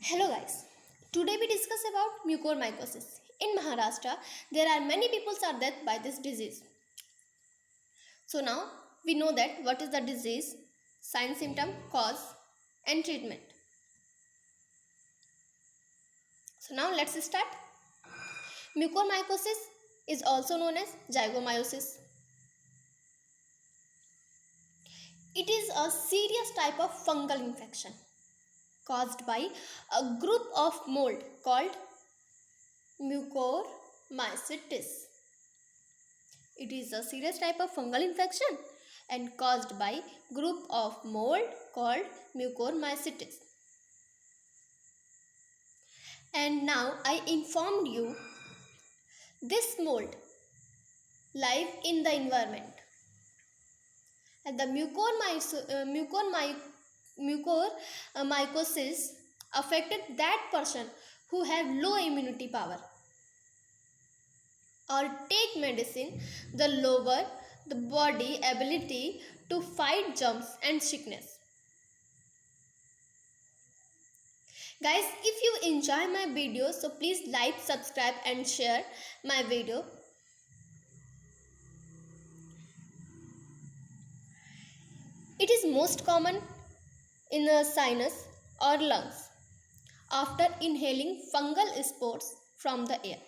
Hello guys. Today we discuss about mucormycosis. In Maharashtra, there are many people are dead by this disease. So now we know that what is the disease, sign, symptom, cause and treatment. So now let's start. Mucormycosis is also known as zygomyosis. It is a serious type of fungal infection caused by a group of mold called mucormycetes. It is a serious type of fungal infection and caused by group of mold called mucormycetes. And now I informed you this mold live in the environment. And the mucormycosis affected that person who have low immunity power or take medicine the lower the body ability to fight germs and sickness. Guys, if you enjoy my video, so please like, subscribe and share my video. It is most common in the sinus or lungs after inhaling fungal spores from the air.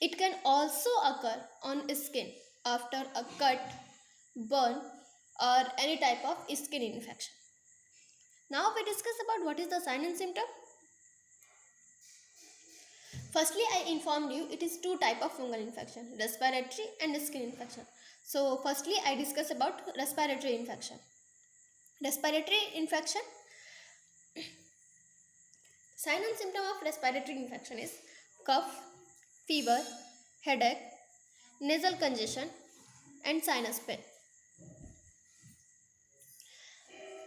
It can also occur on skin after a cut, burn or any type of skin infection. Now we discuss about what is the sign and symptom. Firstly, I informed you it is two type of fungal infection, respiratory and skin infection. So firstly, I discuss about respiratory infection. Respiratory infection, sign and symptom of respiratory infection is cough, fever, headache, nasal congestion and sinus pain.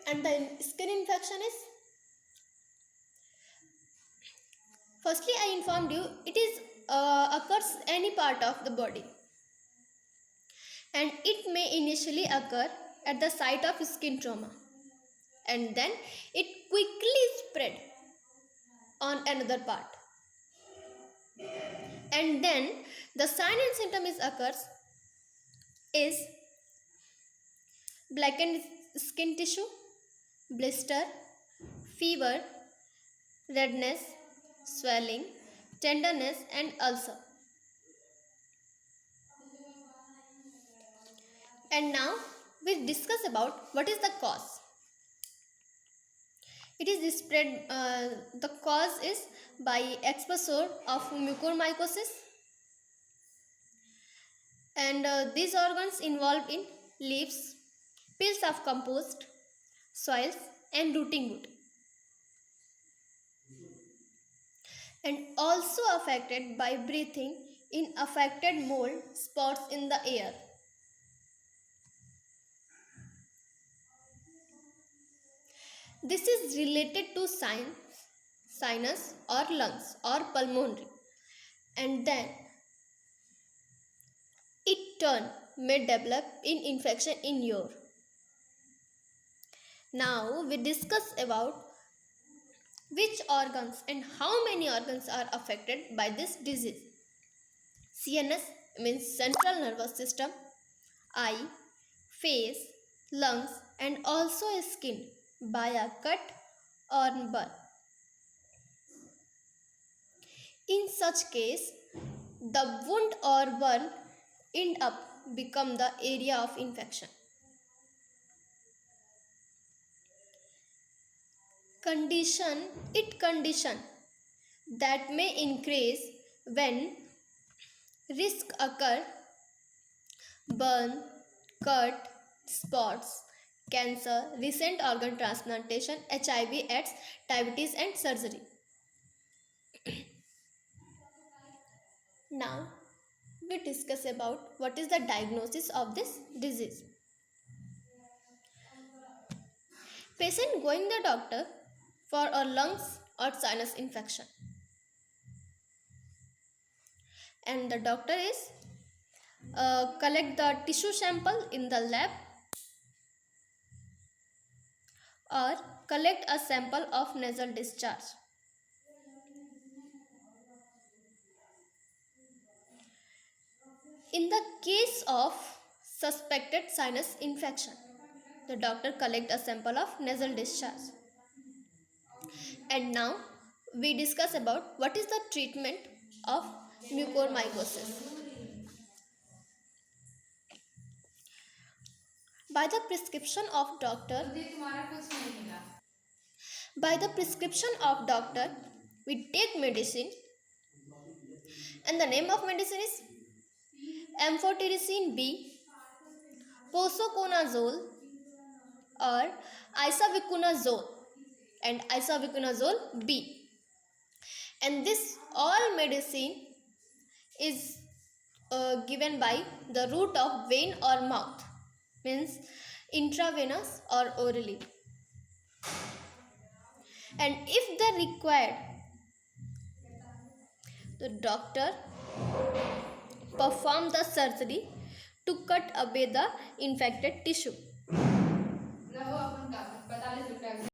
And the skin infection is, firstly I informed you it is occurs any part of the body and it may initially occur at the site of skin trauma and then it quickly spread on another part. And then the sign and symptom is occurs is blackened skin tissue, blister, fever, redness, swelling, tenderness and ulcer. And now we discuss about what is the cause. It is spread, the cause is by exposure of mucormycosis and these organs involved in leaves, peels of compost, soils and rooting wood, and also affected by breathing in affected mold spots in the air. This is related to sinus or lungs or pulmonary, and then it turn may develop in infection in your. Now we discuss about which organs and how many organs are affected by this disease. CNS means central nervous system, eye, face, lungs and also skin by a cut or burn. In such case, the wound or burn end up become the area of infection. Condition that may increase when risk occur burn, cut, spots, cancer, recent organ transplantation, HIV/AIDS, diabetes and surgery. Now we discuss about what is the diagnosis of this disease. Patient going the doctor for a lungs or sinus infection and the doctor is collect the tissue sample in the lab or collect a sample of nasal discharge In the case of suspected sinus infection, the doctor collects a sample of nasal discharge. And now we discuss about what is the treatment of mucormycosis. By the prescription of doctor, we take medicine, and the name of medicine is amphotericin B, posaconazole or isavuconazole and isavuconazole B. And this all medicine is given by the route of vein or mouth, means intravenous or orally. And if the required, the doctor perform the surgery to cut away the infected tissue.